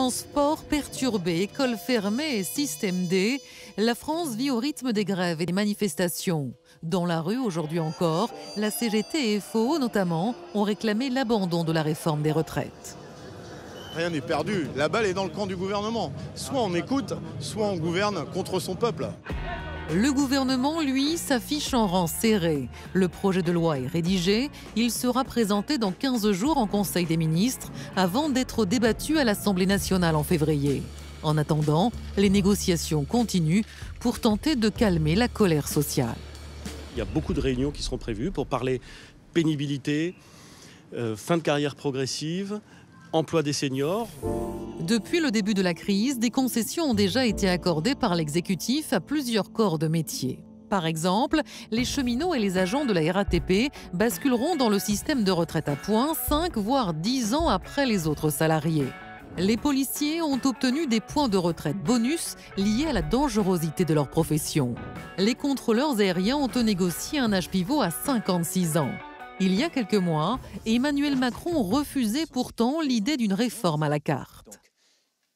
Transport perturbé, écoles fermées et système D, la France vit au rythme des grèves et des manifestations. Dans la rue, aujourd'hui encore, la CGT et FO notamment ont réclamé l'abandon de la réforme des retraites. Rien n'est perdu, la balle est dans le camp du gouvernement. Soit on écoute, soit on gouverne contre son peuple. Le gouvernement, lui, s'affiche en rang serré. Le projet de loi est rédigé, il sera présenté dans 15 jours en Conseil des ministres avant d'être débattu à l'Assemblée nationale en février. En attendant, les négociations continuent pour tenter de calmer la colère sociale. Il y a beaucoup de réunions qui seront prévues pour parler pénibilité, fin de carrière progressive, emploi des seniors. Depuis le début de la crise, des concessions ont déjà été accordées par l'exécutif à plusieurs corps de métier. Par exemple, les cheminots et les agents de la RATP basculeront dans le système de retraite à points 5 voire 10 ans après les autres salariés. Les policiers ont obtenu des points de retraite bonus liés à la dangerosité de leur profession. Les contrôleurs aériens ont négocié un âge pivot à 56 ans. Il y a quelques mois, Emmanuel Macron refusait pourtant l'idée d'une réforme à la carte. Donc,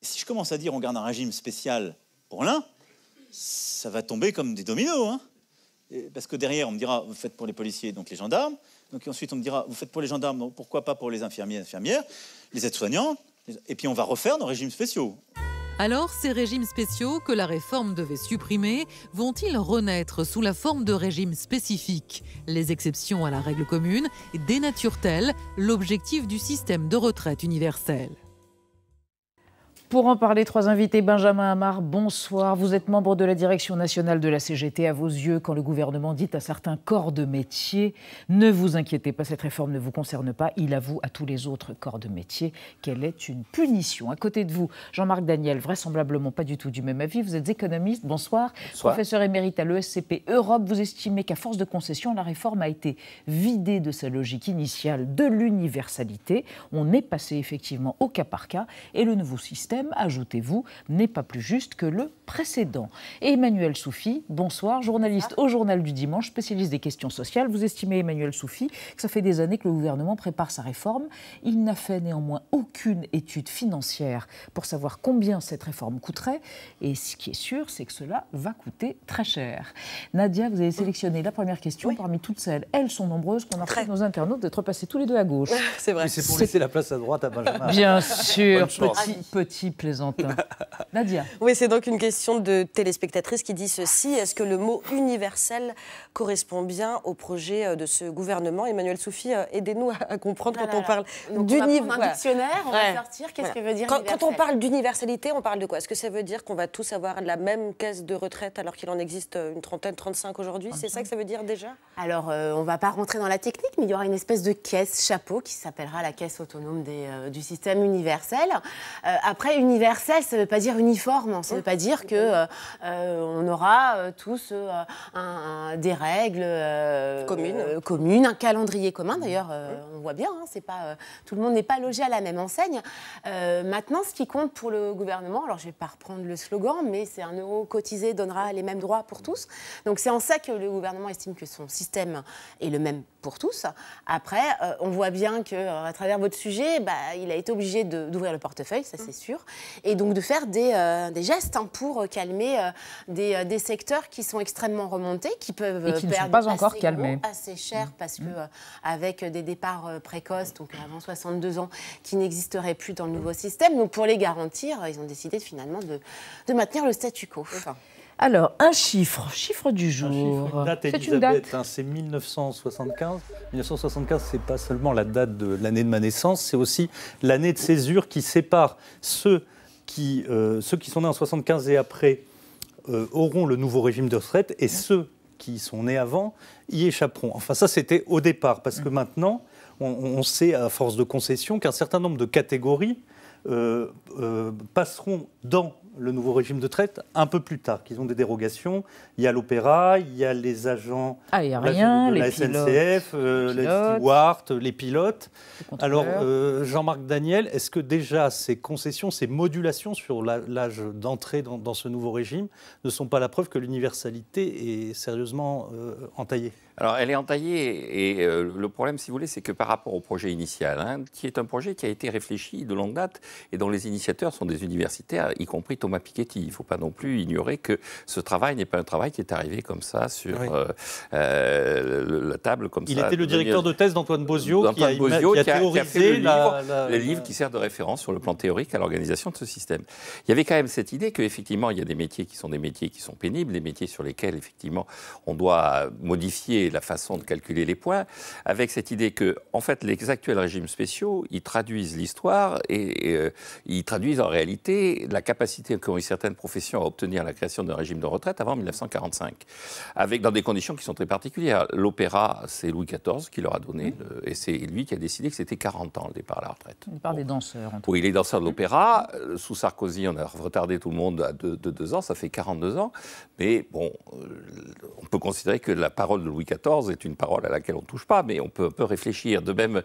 si je commence à dire on garde un régime spécial pour l'un, ça va tomber comme des dominos. Hein. Parce que derrière, on me dira, vous faites pour les policiers, donc les gendarmes. Donc ensuite, on me dira, vous faites pour les gendarmes, donc pourquoi pas pour les infirmières, les aides-soignants. Et puis on va refaire nos régimes spéciaux. Alors, ces régimes spéciaux que la réforme devait supprimer vont-ils renaître sous la forme de régimes spécifiques? Les exceptions à la règle commune dénaturent-elles l'objectif du système de retraite universel? Pour en parler, 3 invités. Benjamin Amar, bonsoir. Vous êtes membre de la direction nationale de la CGT. À vos yeux, quand le gouvernement dit à certains corps de métier « Ne vous inquiétez pas, cette réforme ne vous concerne pas », il avoue à tous les autres corps de métier qu'elle est une punition. À côté de vous, Jean-Marc Daniel, vraisemblablement pas du tout du même avis. Vous êtes économiste, bonsoir. Professeur émérite à l'ESCP Europe. Vous estimez qu'à force de concessions, la réforme a été vidée de sa logique initiale de l'universalité. On est passé effectivement au cas par cas et le nouveau système, ajoutez-vous, n'est pas plus juste que le précédent. Et Emmanuel Soufi, bonsoir, journaliste au Journal du Dimanche, spécialiste des questions sociales. Vous estimez, Emmanuel Soufi, que ça fait des années que le gouvernement prépare sa réforme. Il n'a fait néanmoins aucune étude financière pour savoir combien cette réforme coûterait. Et ce qui est sûr, c'est que cela va coûter très cher. Nadia, vous avez sélectionné la première question parmi toutes celles. Elles sont nombreuses qu'on a reçues nos internautes d'être passés tous les deux à gauche. C'est vrai. C'est pour laisser la place à droite à Benjamin. Bien sûr, petit plaisantin. Nadia. Oui, c'est donc une question de téléspectatrice qui dit ceci. Est-ce que le mot universel correspond bien au projet de ce gouvernement? Emmanuel Soufi, aidez-nous à comprendre quand on parle d'universalité. Un dictionnaire, on va sortir. Qu'est-ce que veut dire quand on parle d'universalité, on parle de quoi? Est-ce que ça veut dire qu'on va tous avoir la même caisse de retraite alors qu'il en existe une trentaine, 35 aujourd'hui? C'est ça que ça veut dire déjà? Alors, on ne va pas rentrer dans la technique, mais il y aura une espèce de caisse chapeau qui s'appellera la caisse autonome du système universel. Après, universel, ça ne veut pas dire uniforme. Ça ne veut pas dire que on aura tous des règles communes, un calendrier commun. D'ailleurs, on voit bien, c'est pas, tout le monde n'est pas logé à la même enseigne. Maintenant, ce qui compte pour le gouvernement, alors je ne vais pas reprendre le slogan, mais c'est 1 euro cotisé donnera les mêmes droits pour tous. Donc c'est en ça que le gouvernement estime que son système est le même pour tous. Après, on voit bien qu'à travers votre sujet, il a été obligé d'ouvrir le portefeuille, ça c'est sûr, et donc de faire des gestes pour calmer des secteurs qui sont extrêmement remontés, qui peuvent et qui ne sont perdre pas encore calmés. Assez cher, parce que avec des départs précoces, donc avant 62 ans, qui n'existeraient plus dans le nouveau système. Donc pour les garantir, ils ont décidé finalement de maintenir le statu quo. Alors, un chiffre du jour. C'est une date, c'est 1975. 1975, c'est pas seulement la date de l'année de ma naissance, c'est aussi l'année de césure qui sépare ceux qui sont nés en 75 et après auront le nouveau régime de retraite, et ceux qui sont nés avant y échapperont. Enfin, ça, c'était au départ, parce que maintenant, on sait, à force de concessions, qu'un certain nombre de catégories passeront dans le nouveau régime de retraite un peu plus tard, qu'ils ont des dérogations. Il y a l'opéra, il y a les agents aériens, de la SNCF, les stewards, les pilotes. Alors, Jean-Marc Daniel, est-ce que déjà ces concessions, ces modulations sur l'âge d'entrée dans ce nouveau régime ne sont pas la preuve que l'universalité est sérieusement entaillée? Alors, elle est entaillée et le problème, si vous voulez, c'est que par rapport au projet initial, qui est un projet qui a été réfléchi de longue date et dont les initiateurs sont des universitaires, y compris Thomas Piketty. Il ne faut pas non plus ignorer que ce travail n'est pas un travail qui est arrivé comme ça sur la table, comme Il ça. était le directeur de thèse d'Antoine Bozio, qui a théorisé le livre qui sert de référence sur le plan théorique à l'organisation de ce système. Il y avait quand même cette idée qu'effectivement, il y a des métiers qui sont pénibles, des métiers sur lesquels, effectivement, on doit modifier la façon de calculer les points, avec cette idée que, en fait, les actuels régimes spéciaux, ils traduisent l'histoire et ils traduisent en réalité la capacité qu'ont eu certaines professions à obtenir la création d'un régime de retraite avant 1945, dans des conditions qui sont très particulières. L'opéra, c'est Louis XIV qui leur a donné, et c'est lui qui a décidé que c'était 40 ans le départ à la retraite. Le départ des danseurs. Oui, les danseurs de l'opéra. Sous Sarkozy, on a retardé tout le monde de 2 ans, ça fait 42 ans. Mais bon, on peut considérer que la parole de Louis XIV est une parole à laquelle on ne touche pas, mais on peut un peu réfléchir. De même,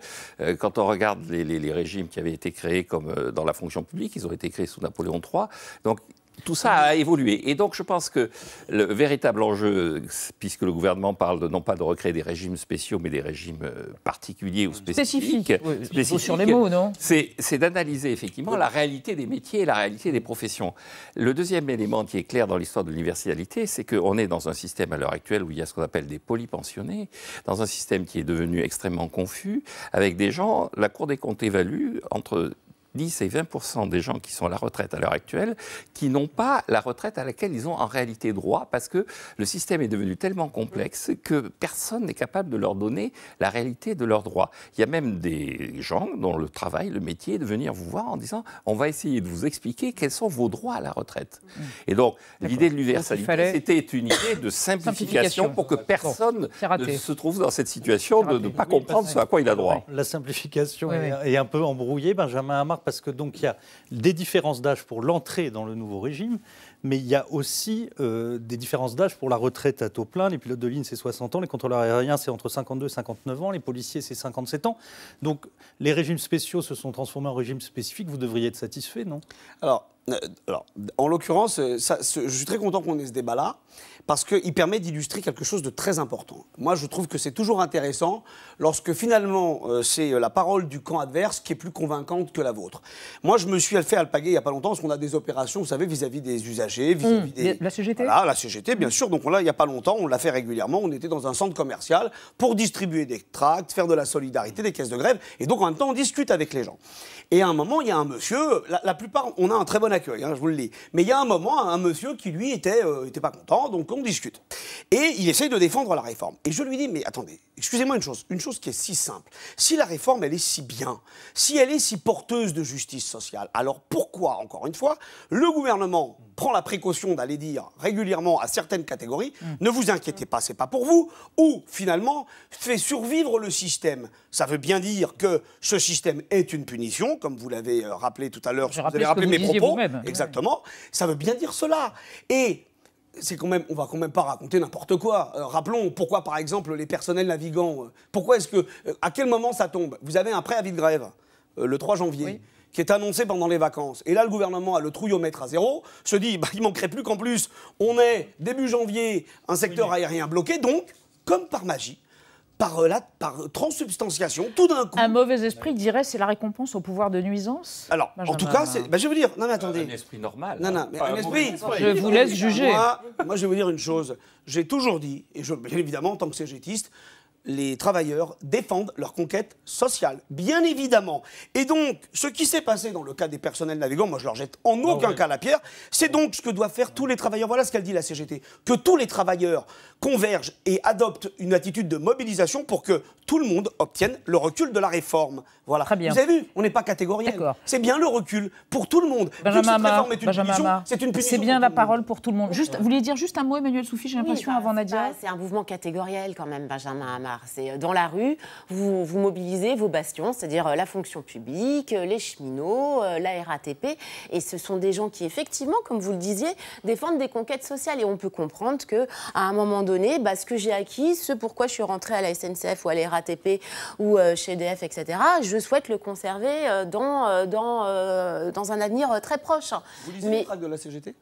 quand on regarde les régimes qui avaient été créés comme dans la fonction publique, ils ont été créés sous Napoléon III. Donc, tout ça a évolué. Et donc, je pense que le véritable enjeu, puisque le gouvernement parle non pas de recréer des régimes spéciaux, mais des régimes particuliers ou spécifiques. Spécifiques sur les mots, non ? C'est d'analyser effectivement la réalité des métiers et la réalité des professions. Le deuxième élément qui est clair dans l'histoire de l'universalité, c'est qu'on est dans un système à l'heure actuelle où il y a ce qu'on appelle des polypensionnés, dans un système qui est devenu extrêmement confus, avec des gens, la Cour des comptes évalue entre 10 et 20% des gens qui sont à la retraite à l'heure actuelle qui n'ont pas la retraite à laquelle ils ont en réalité droit parce que le système est devenu tellement complexe que personne n'est capable de leur donner la réalité de leurs droits. Il y a même des gens dont le travail, le métier est de venir vous voir en disant on va essayer de vous expliquer quels sont vos droits à la retraite. Et donc l'idée de l'universalité, c'était une idée de simplification pour que personne ne se trouve dans cette situation de ne pas comprendre ce à quoi il a droit. La simplification est un peu embrouillée, Benjamin Amar, parce que donc il y a des différences d'âge pour l'entrée dans le nouveau régime, mais il y a aussi des différences d'âge pour la retraite à taux plein. Les pilotes de ligne, c'est 60 ans, les contrôleurs aériens, c'est entre 52 et 59 ans, les policiers, c'est 57 ans. Donc les régimes spéciaux se sont transformés en régimes spécifiques. Vous devriez être satisfait, non ? Alors, en l'occurrence, je suis très content qu'on ait ce débat-là, parce qu'il permet d'illustrer quelque chose de très important. Moi, je trouve que c'est toujours intéressant lorsque finalement c'est la parole du camp adverse qui est plus convaincante que la vôtre. Moi, je me suis fait alpaguer il n'y a pas longtemps parce qu'on a des opérations, vous savez, vis-à-vis des usagers, vis-à-vis des... La CGT ? Voilà, la CGT, bien sûr. Donc là, il n'y a pas longtemps, on l'a fait régulièrement. On était dans un centre commercial pour distribuer des tracts, faire de la solidarité, des caisses de grève. Et donc, en même temps, on discute avec les gens. Et à un moment, il y a un monsieur, la plupart, on a un très bon accueil, je vous le dis. Mais il y a un moment, un monsieur qui, lui, était pas content, donc on discute. Et il essaye de défendre la réforme. Et je lui dis, mais attendez, excusez-moi une chose qui est si simple. Si la réforme, elle est si bien, si elle est si porteuse de justice sociale, alors pourquoi, encore une fois, le gouvernement prend la précaution d'aller dire régulièrement à certaines catégories, ne vous inquiétez pas, c'est pas pour vous, ou finalement fait survivre le système. Ça veut bien dire que ce système est une punition, comme vous l'avez rappelé tout à l'heure, vous avez rappelé mes propos, exactement, ça veut bien dire cela. Et c'est quand même, on va quand même pas raconter n'importe quoi. Rappelons pourquoi, par exemple, les personnels navigants, pourquoi est-ce que, à quel moment ça tombe ? Vous avez un préavis de grève, le 3 janvier. Qui est annoncé pendant les vacances. Et là, le gouvernement a le trouillomètre à zéro, se dit, il manquerait plus qu'en plus, on est début janvier, un secteur aérien bloqué, donc, comme par magie, par transsubstantiation, tout d'un coup... Un mauvais esprit dirait c'est la récompense au pouvoir de nuisance. Alors, en tout cas, je vais vous dire... Non, mais attendez. Un esprit normal. Non, mais un esprit... Je vous laisse juger. Moi, je vais vous dire une chose. J'ai toujours dit, et bien évidemment, en tant que CGTiste, les travailleurs défendent leur conquête sociale, bien évidemment. Et donc, ce qui s'est passé dans le cas des personnels navigants, moi je leur jette en aucun cas la pierre, c'est donc ce que doivent faire tous les travailleurs. Voilà ce qu'elle dit la CGT, que tous les travailleurs convergent et adoptent une attitude de mobilisation pour que tout le monde obtienne le recul de la réforme. Voilà. Très bien. Vous avez vu, on n'est pas catégoriel. C'est bien le recul pour tout le monde. Benjamin Amar, c'est une punition. C'est bien la parole pour tout le monde. Juste, vous vouliez dire juste un mot, Emmanuelle Soufie, j'ai l'impression, avant Nadia. C'est un mouvement catégoriel quand même, Benjamin Amar. C'est dans la rue, vous mobilisez vos bastions, c'est-à-dire la fonction publique, les cheminots, la RATP. Et ce sont des gens qui, effectivement, comme vous le disiez, défendent des conquêtes sociales. Et on peut comprendre qu'à un moment donné, ce que j'ai acquis, ce pourquoi je suis rentrée à la SNCF ou à la RATP ou chez EDF, etc., je souhaite le conserver dans un avenir très proche. Vous lisez le tract de la CGT ?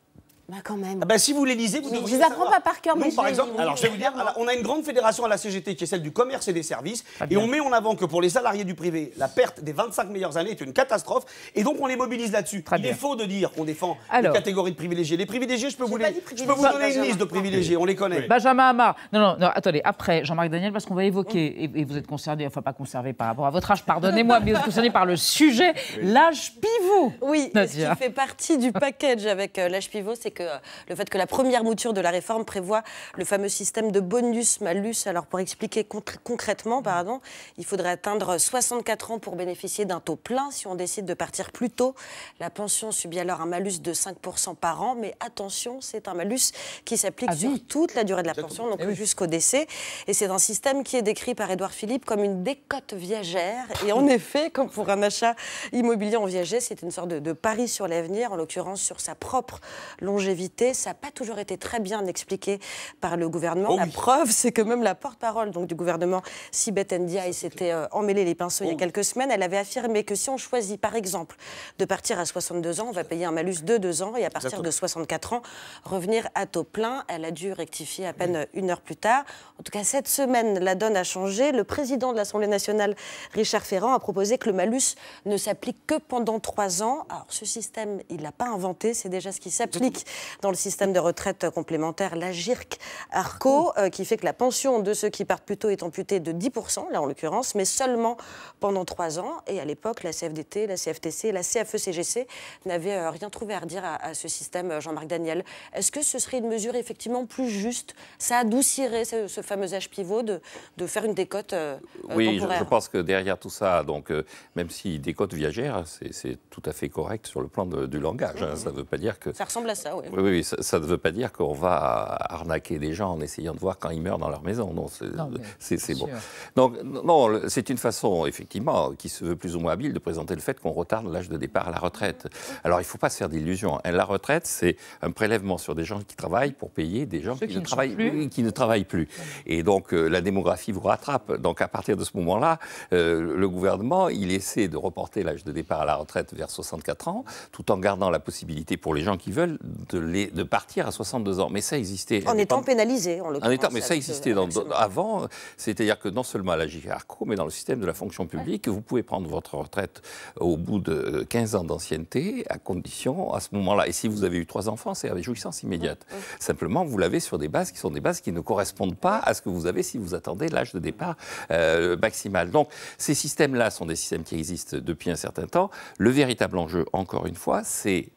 Bah quand même. Ah ben, si vous les lisez, vous devriez je les apprends savoir. pas par cœur. Nous, par exemple, alors je vais vous dire, on a une grande fédération à la CGT qui est celle du commerce et des services, et on met en avant que pour les salariés du privé, la perte des 25 meilleures années est une catastrophe, et donc on les mobilise là-dessus. Il est faux de dire qu'on défend les catégories de privilégiés. Les privilégiés, je peux vous donner une liste de privilégiés, on les connaît. Benjamin Amar. Non, attendez, après, Jean-Marc Daniel, parce qu'on va évoquer, et vous êtes concerné, enfin pas concerné par rapport à votre âge, pardonnez-moi, mais vous êtes concerné par le sujet, l'âge pivot. Oui, ce qui fait partie du package avec l'âge pivot, c'est que le fait que la première mouture de la réforme prévoit le fameux système de bonus-malus. Alors, pour expliquer concrètement, il faudrait atteindre 64 ans pour bénéficier d'un taux plein. Si on décide de partir plus tôt, la pension subit alors un malus de 5% par an. Mais attention, c'est un malus qui s'applique sur toute la durée de la pension, donc jusqu'au décès. Et c'est un système qui est décrit par Édouard Philippe comme une décote viagère. Et en effet, comme pour un achat immobilier en viager, c'est une sorte de pari sur l'avenir, en l'occurrence sur sa propre longévité. Ça n'a pas toujours été très bien expliqué par le gouvernement. La preuve, c'est que même la porte-parole du gouvernement, Sibeth Ndiaye, s'était emmêlé les pinceaux il y a quelques semaines. Elle avait affirmé que si on choisit, par exemple, de partir à 62 ans, on va payer un malus de 2 ans et à partir de 64 ans, revenir à taux plein. Elle a dû rectifier à peine une heure plus tard. En tout cas, cette semaine, la donne a changé. Le président de l'Assemblée nationale, Richard Ferrand, a proposé que le malus ne s'applique que pendant 3 ans. Alors, ce système, il ne l'a pas inventé. C'est déjà ce qui s'applique dans le système de retraite complémentaire, l'AGIRC-ARCO, qui fait que la pension de ceux qui partent plus tôt est amputée de 10%, là en l'occurrence, mais seulement pendant 3 ans. Et à l'époque, la CFDT, la CFTC, la CFE-CGC n'avaient rien trouvé à redire à ce système, Jean-Marc Daniel. Est-ce que ce serait une mesure effectivement plus juste? Ça adoucirait ce fameux âge pivot de faire une décote temporaire? Je pense que derrière tout ça, donc, même si décote viagère, c'est tout à fait correct sur le plan du langage. Ça ne veut pas dire que... Ça ressemble à ça, oui. Oui, ça ne veut pas dire qu'on va arnaquer des gens en essayant de voir quand ils meurent dans leur maison. Non, c'est bon. Donc, non, c'est une façon, effectivement, qui se veut plus ou moins habile de présenter le fait qu'on retarde l'âge de départ à la retraite. Alors, il ne faut pas se faire d'illusions. La retraite, c'est un prélèvement sur des gens qui travaillent pour payer des gens qui ne travaillent plus. Et donc, la démographie vous rattrape. Donc, à partir de ce moment-là, le gouvernement, il essaie de reporter l'âge de départ à la retraite vers 64 ans, tout en gardant la possibilité pour les gens qui veulent de partir à 62 ans. Mais ça existait. En étant pénalisé, en l'occurrence. Mais ça existait avant. C'est-à-dire que non seulement à la JARCO, mais dans le système de la fonction publique, vous pouvez prendre votre retraite au bout de 15 ans d'ancienneté, à condition, à ce moment-là. Et si vous avez eu 3 enfants, c'est avec jouissance immédiate. Simplement, vous l'avez sur des bases qui sont des bases qui ne correspondent pas à ce que vous avez si vous attendez l'âge de départ maximal. Donc, ces systèmes-là sont des systèmes qui existent depuis un certain temps. Le véritable enjeu, encore une fois, c'est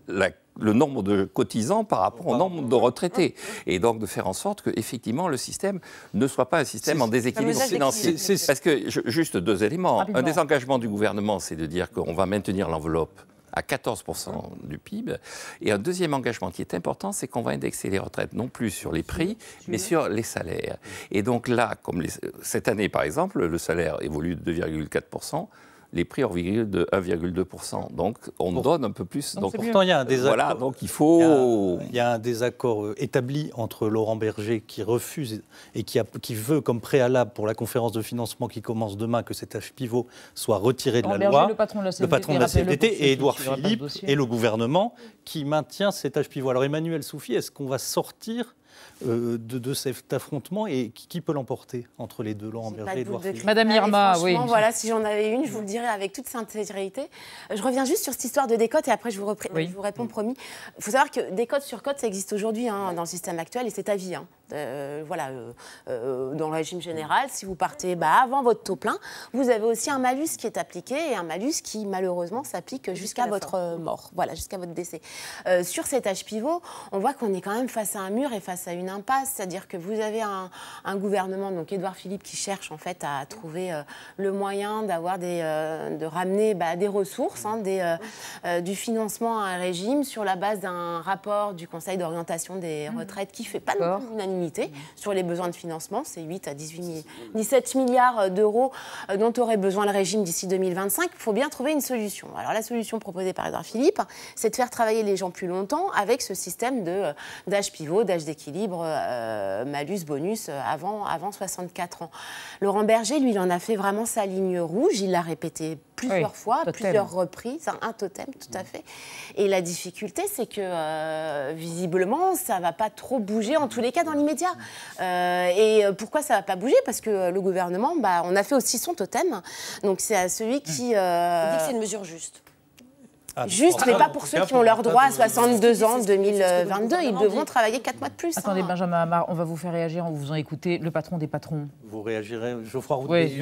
le nombre de cotisants par rapport au nombre de retraités. Et donc de faire en sorte que, effectivement, le système ne soit pas un système en déséquilibre financier. Parce que, juste 2 éléments. Rapidement. Un des engagements du gouvernement, c'est de dire qu'on va maintenir l'enveloppe à 14% du PIB. Et un deuxième engagement qui est important, c'est qu'on va indexer les retraites non plus sur les prix, mais sur les salaires. Et donc là, comme cette année, par exemple, le salaire évolue de 2,4%. Les prix ont viré de 1,2%. Donc, on donne un peu plus. Donc, pourtant, il y a un désaccord. Voilà, donc il faut... Il y a un désaccord établi entre Laurent Berger, qui refuse et qui veut, comme préalable pour la conférence de financement qui commence demain, que cet âge pivot soit retiré de la loi. Le patron de la CFDT, et Édouard Philippe et le gouvernement qui maintient cet âge pivot. Alors, Emmanuel Soufie, est-ce qu'on va sortir de cet affrontement et qui peut l'emporter entre les deux, Laurent Berger et Édouard Philippe? Madame Irma, oui. Voilà, si j'en avais une, je vous le dirais avec toute sincérité. Je reviens juste sur cette histoire de décote et après je vous réponds, promis. Il faut savoir que décote sur cote, ça existe aujourd'hui dans le système actuel et c'est à vie. Dans le régime général, si vous partez avant votre taux plein, vous avez aussi un malus qui est appliqué et un malus qui malheureusement s'applique jusqu'à votre mort, jusqu'à votre décès. Sur cet âge pivot, on voit qu'on est quand même face à un mur et face à une impasse, c'est-à-dire que vous avez un gouvernement, donc Édouard Philippe, qui cherche en fait à trouver le moyen de ramener des ressources, du financement à un régime sur la base d'un rapport du Conseil d'orientation des retraites qui ne fait pas non plus unanimité sur les besoins de financement. C'est 8 à 17 milliards d'euros dont aurait besoin le régime d'ici 2025. Il faut bien trouver une solution. Alors la solution proposée par Édouard Philippe, c'est de faire travailler les gens plus longtemps avec ce système d'âge pivot, d'âge d'équilibre, malus, bonus avant 64 ans. Laurent Berger, lui, il en a fait vraiment sa ligne rouge. Il l'a répété plusieurs fois, totem. plusieurs reprises, un totem, tout à fait. Et la difficulté, c'est que visiblement, ça ne va pas trop bouger, en tous les cas, dans l'immédiat. Et pourquoi ça ne va pas bouger? Parce que le gouvernement, on a fait aussi son totem. Donc c'est à celui qui... On dit que c'est une mesure juste. Juste, mais pas pour ceux qui ont leur droit à 62 ans, 2022. Ils devront travailler 4 mois de plus. Attendez, Benjamin Hamar, on va vous faire réagir en vous faisant écouter le patron des patrons. Vous réagirez, Geoffroy Roux. Oui,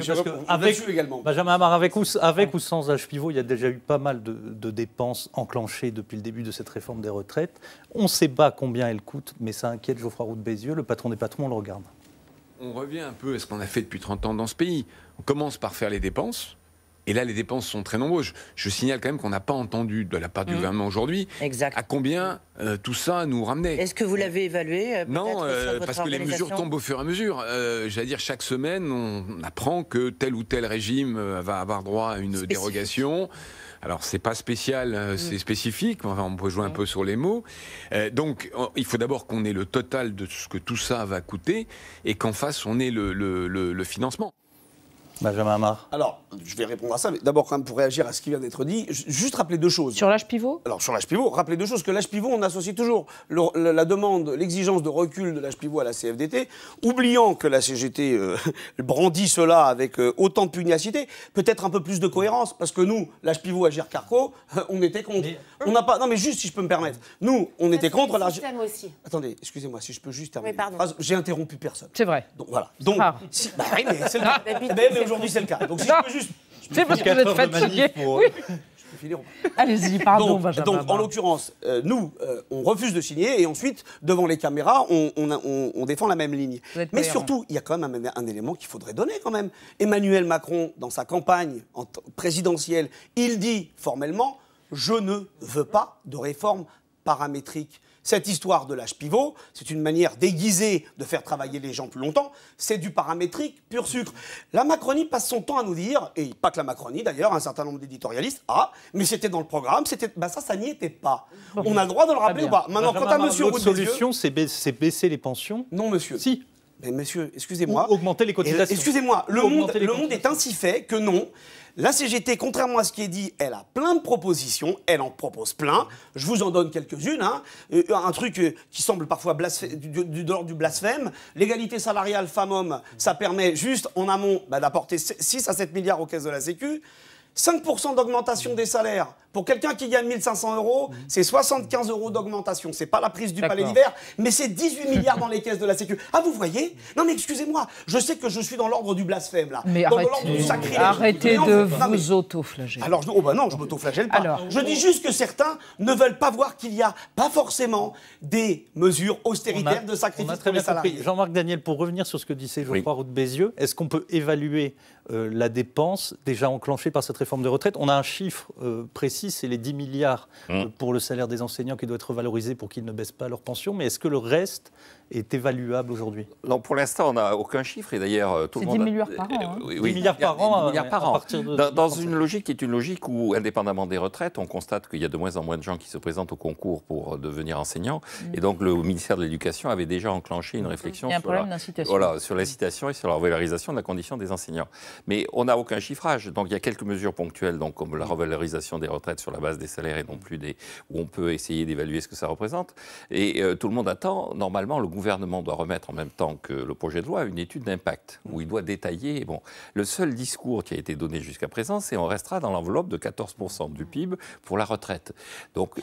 avec également. Benjamin Hamar, avec ou sans âge pivot, il y a déjà eu pas mal de dépenses enclenchées depuis le début de cette réforme des retraites. On ne sait pas combien elles coûtent, mais ça inquiète Geoffroy Roux de Bézieux. Le patron des patrons, on le regarde. On revient un peu à ce qu'on a fait depuis 30 ans dans ce pays. On commence par faire les dépenses. Et là, les dépenses sont très nombreuses. Je signale quand même qu'on n'a pas entendu de la part du gouvernement aujourd'hui à combien tout ça nous ramenait. Est-ce que vous l'avez évalué Non, parce que les mesures tombent au fur et à mesure. J'allais dire, chaque semaine, on apprend que tel ou tel régime va avoir droit à une dérogation. Alors, c'est pas spécial, c'est spécifique. Enfin, on peut jouer un peu sur les mots. Donc, il faut d'abord qu'on ait le total de ce que tout ça va coûter et qu'en face, on ait le financement. Benjamin Hamar. Alors, je vais répondre à ça, mais d'abord, quand même, pour réagir à ce qui vient d'être dit, juste rappeler deux choses. Sur l'âge pivot? Alors, sur l'âge pivot, rappeler deux choses. Que l'âge pivot, on associe toujours la demande, l'exigence de recul de l'âge pivot à la CFDT, oubliant que la CGT brandit cela avec autant de pugnacité, peut-être un peu plus de cohérence, parce que nous, l'âge pivot à Gire-Carco, on était contre. On n'a pas. Non, mais juste si je peux me permettre. Nous, on était contre l'âge. Aussi. Attendez, excusez-moi, si je peux juste terminer. Oui, pardon. J'ai interrompu personne. C'est vrai. Donc voilà. Donc, oui, mais c'est le cas. Mais aujourd'hui, c'est le cas. Donc si je peux juste. C'est parce que vous êtes fatigué. Oui. Allez-y, pardon, Benjamin. Donc, en l'occurrence, nous, on refuse de signer et ensuite, devant les caméras, on défend la même ligne. Mais surtout, il y a quand même un élément qu'il faudrait donner quand même. Emmanuel Macron, dans sa campagne présidentielle, il dit formellement « Je ne veux pas de réforme paramétrique ». Cette histoire de l'âge pivot, c'est une manière déguisée de faire travailler les gens plus longtemps. C'est du paramétrique pur sucre. La Macronie passe son temps à nous dire, et pas que la Macronie d'ailleurs, un certain nombre d'éditorialistes, mais c'était dans le programme, ça n'y était pas. On a le droit de le rappeler ou pas. Maintenant, quant à monsieur Roux de Bézieux... L'autre solution, c'est baisser les pensions? Non, monsieur. Si. Mais monsieur, excusez-moi. Ou augmenter les cotisations. Excusez-moi, le monde est ainsi fait que non. La CGT, contrairement à ce qui est dit, elle a plein de propositions, elle en propose plein. Je vous en donne quelques-unes. Un truc qui semble parfois de l'ordre du blasphème. L'égalité salariale femmes-hommes, ça permet juste en amont d'apporter 6 à 7 milliards aux caisses de la Sécu. 5% d'augmentation des salaires. Pour quelqu'un qui gagne 1 500 €, c'est 75 € d'augmentation. C'est pas la prise du palais d'hiver, mais c'est 18 milliards dans les caisses de la Sécu. Ah, vous voyez? Non, mais excusez-moi, je sais que je suis dans l'ordre du blasphème, là. Mais dans l'ordre du sacrilège. Arrêtez de vous auto-flageller. Alors, non, je m'auto-flagelle pas. Je dis juste que certains ne veulent pas voir qu'il y a pas forcément des mesures austéritaires de sacrifice pour les salariés. Jean-Marc Daniel, pour revenir sur ce que disait Geoffroy Roux de Bézieux, est-ce qu'on peut évaluer la dépense déjà enclenchée par cette réforme de retraite? On a un chiffre précis, c'est les 10 milliards pour le salaire des enseignants qui doit être valorisé pour qu'ils ne baissent pas leur pension. Mais est-ce que le reste est évaluable aujourd'hui? Non, pour l'instant, on n'a aucun chiffre. Et d'ailleurs, tout le monde... C'est 10 milliards par an. Oui, 10 milliards par an. 10 milliards par an. Dans dans une logique qui est une logique où, indépendamment des retraites, on constate qu'il y a de moins en moins de gens qui se présentent au concours pour devenir enseignants. Et donc, le ministère de l'Éducation avait déjà enclenché une réflexion sur l'incitation et sur la revalorisation de la condition des enseignants. Mais on n'a aucun chiffrage. Donc, il y a quelques mesures ponctuelles, donc, comme la revalorisation des retraites sur la base des salaires et non plus où on peut essayer d'évaluer ce que ça représente. Et tout le monde attend. Normalement, le gouvernement doit remettre en même temps que le projet de loi une étude d'impact où il doit détailler. Bon, le seul discours qui a été donné jusqu'à présent, c'est on restera dans l'enveloppe de 14% du PIB pour la retraite. Donc,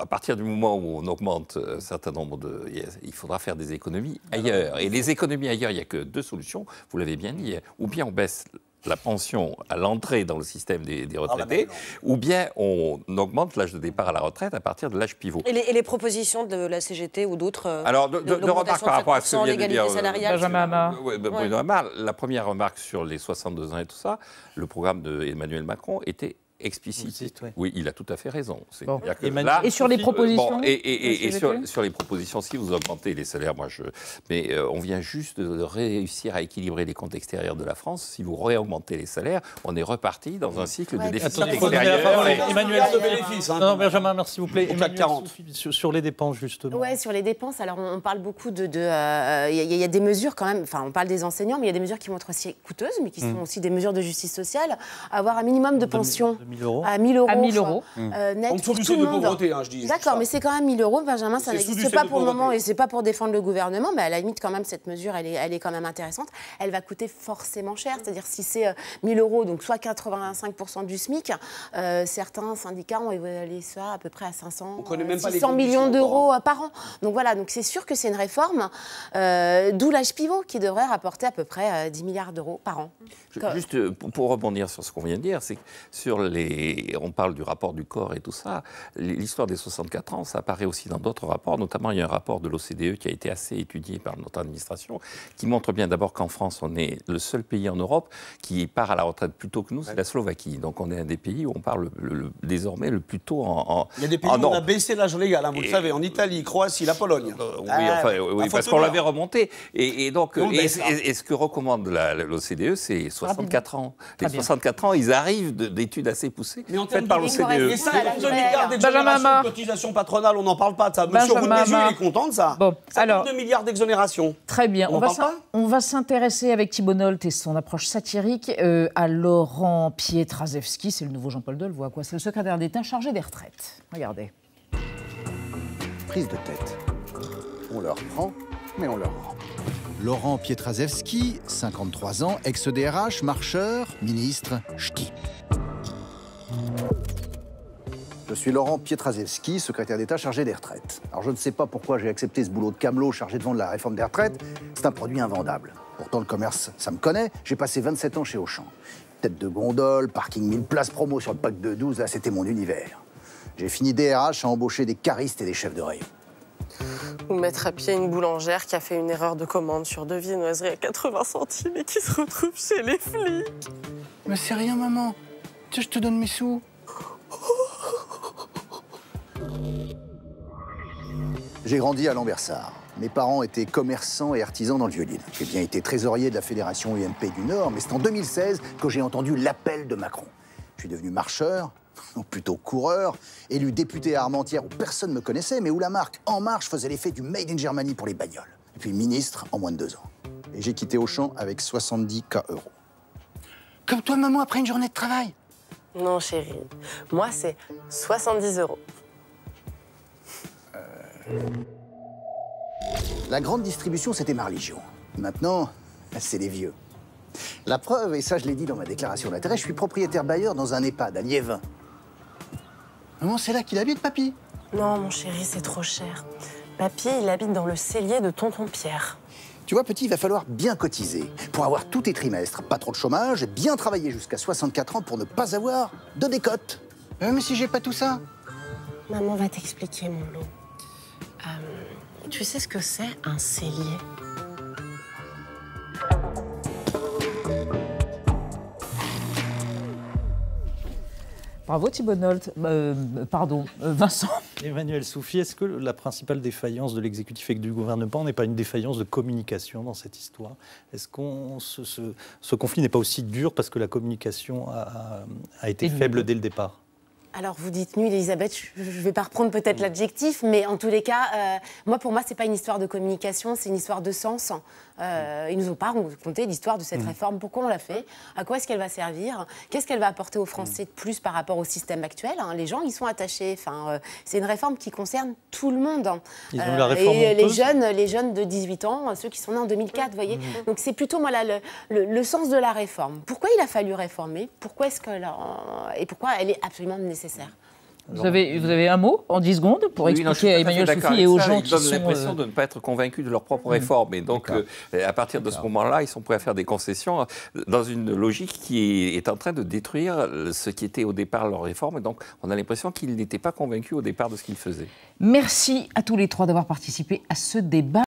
à partir du moment où on augmente un certain nombre il faudra faire des économies ailleurs. Et les économies ailleurs, il n'y a que deux solutions. Vous l'avez bien dit. Ou bien on baisse la pension à l'entrée dans le système des retraités, ou bien on augmente l'âge de départ à la retraite à partir de l'âge pivot. Et les propositions de la CGT ou d'autres Alors, deux remarques par rapport à ce que vient de dire Benjamin Hamar. Bruno Hamar. La première remarque sur les 62 ans et tout ça, le programme d'Emmanuel Macron était explicite. Oui, il a tout à fait raison. Bon. Là, et sur les propositions et sur les propositions, si vous augmentez les salaires, mais on vient juste de réussir à équilibrer les comptes extérieurs de la France. Si vous réaugmentez les salaires, on est reparti dans un cycle de déficit extérieur. Emmanuel, non, Benjamin, merci s'il vous plaît. Emmanuel, sur les dépenses, justement. Oui, sur les dépenses, alors on parle beaucoup il y a des mesures quand même, enfin on parle des enseignants, mais il y a des mesures qui vont être aussi coûteuses, mais qui sont aussi des mesures de justice sociale. Avoir un minimum de pension. 1 000 € À 1 000 € net. En dessous du seuil de pauvreté, je dis. D'accord, mais c'est quand même 1 000 €, Benjamin, ça n'existe pas pour le moment et c'est pas pour défendre le gouvernement, mais à la limite, quand même, cette mesure, elle est quand même intéressante. Elle va coûter forcément cher, c'est-à-dire si c'est 1 000 €, donc soit 85% du SMIC, certains syndicats ont évalué ça à peu près à 600 millions d'euros par an. Donc voilà, donc c'est sûr que c'est une réforme, d'où l'âge pivot qui devrait rapporter à peu près 10 milliards d'euros par an. Juste pour rebondir sur ce qu'on vient de dire, c'est que on parle du rapport du corps et tout ça, l'histoire des 64 ans, ça apparaît aussi dans d'autres rapports, notamment il y a un rapport de l'OCDE qui a été assez étudié par notre administration, qui montre bien d'abord qu'en France, on est le seul pays en Europe qui part à la retraite plus tôt que nous, c'est la Slovaquie. Donc on est un des pays où on part désormais le plus tôt en Il y a des pays où on a baissé l'âge légal, vous le savez, en Italie, Croatie, la Pologne. Oui, parce qu'on l'avait remonté. Et donc, ce que recommande l'OCDE, c'est 64 ans. Les 64 ans, ils arrivent d'études assez poussées faites par l'OCDE. Et 52 milliards d'exonération de cotisation patronale, on n'en parle pas de ça. Monsieur Roumézieux, il est content de ça. Bon, 52 milliards d'exonération. Très bien. On va s'intéresser avec Thibault Nolte et son approche satirique à Laurent Pietraszewski. C'est le nouveau Jean-Paul Delevoye, quoi. C'est le secrétaire d'État chargé des retraites. Regardez. Prise de tête. On leur prend, mais on leur rend. Laurent Pietraszewski, 53 ans, ex-DRH, marcheur, ministre, ch'ti. Je suis Laurent Pietraszewski, secrétaire d'État chargé des retraites. Alors je ne sais pas pourquoi j'ai accepté ce boulot de camelot chargé de vendre la réforme des retraites. C'est un produit invendable. Pourtant le commerce, ça me connaît. J'ai passé 27 ans chez Auchan. Tête de gondole, parking 1000 places promo sur le pack de 12, là c'était mon univers. J'ai fini DRH à embaucher des caristes et des chefs de rayon. Ou mettre à pied une boulangère qui a fait une erreur de commande sur 2 viennoiseries à 80 centimes et qui se retrouve chez les flics. Mais c'est rien, maman. Tu sais, je te donne mes sous. J'ai grandi à Lambersart. Mes parents étaient commerçants et artisans dans le Vieux-Lille. J'ai bien été trésorier de la fédération UMP du Nord, mais c'est en 2016 que j'ai entendu l'appel de Macron. Je suis devenu marcheur, ou plutôt coureur, élu député à Armentières où personne ne me connaissait, mais où la marque En Marche faisait l'effet du Made in Germany pour les bagnoles. Et puis ministre en moins de 2 ans. Et j'ai quitté Auchan avec 70 000 €. Comme toi, maman, après une journée de travail. Non, chérie. Moi, c'est 70 €. La grande distribution, c'était ma religion. Maintenant, c'est les vieux. La preuve, et ça je l'ai dit dans ma déclaration d'intérêt, je suis propriétaire bailleur dans un EHPAD à Liévin. Maman, c'est là qu'il habite, papy? Non, mon chéri, c'est trop cher. Papy, il habite dans le cellier de tonton Pierre. Tu vois, petit, il va falloir bien cotiser pour avoir tous tes trimestres, pas trop de chômage, bien travailler jusqu'à 64 ans pour ne pas avoir de décote. Mais si j'ai pas tout ça? Maman va t'expliquer, mon loup. Tu sais ce que c'est, un cellier? Bravo Thibault Nolte. Vincent. Emmanuel Soufi, est-ce que la principale défaillance de l'exécutif et du gouvernement n'est pas une défaillance de communication dans cette histoire? Est-ce que ce conflit n'est pas aussi dur parce que la communication a été faible dès le départ? Alors, vous dites nu, Elisabeth, je ne vais pas reprendre peut-être l'adjectif, mais en tous les cas, pour moi, ce n'est pas une histoire de communication, c'est une histoire de sens. Ils nous ont pas raconté l'histoire de cette réforme. Pourquoi on l'a fait? À quoi est-ce qu'elle va servir? Qu'est-ce qu'elle va apporter aux Français de plus par rapport au système actuel? Les gens, ils sont attachés. C'est une réforme qui concerne tout le monde. Ils ont eu la réforme et les jeunes de 18 ans, ceux qui sont nés en 2004, vous voyez. Donc, c'est plutôt le sens de la réforme. Pourquoi il a fallu réformer? Pourquoi elle est absolument nécessaire? Vous avez un mot en 10 secondes pour expliquer à Emmanuel Soufi et aux gens qui sont... Ils donnent l'impression de ne pas être convaincus de leur propre réforme. Et donc, à partir de ce moment-là, ils sont prêts à faire des concessions dans une logique qui est en train de détruire ce qui était au départ leur réforme. Et donc, on a l'impression qu'ils n'étaient pas convaincus au départ de ce qu'ils faisaient. Merci à tous les trois d'avoir participé à ce débat.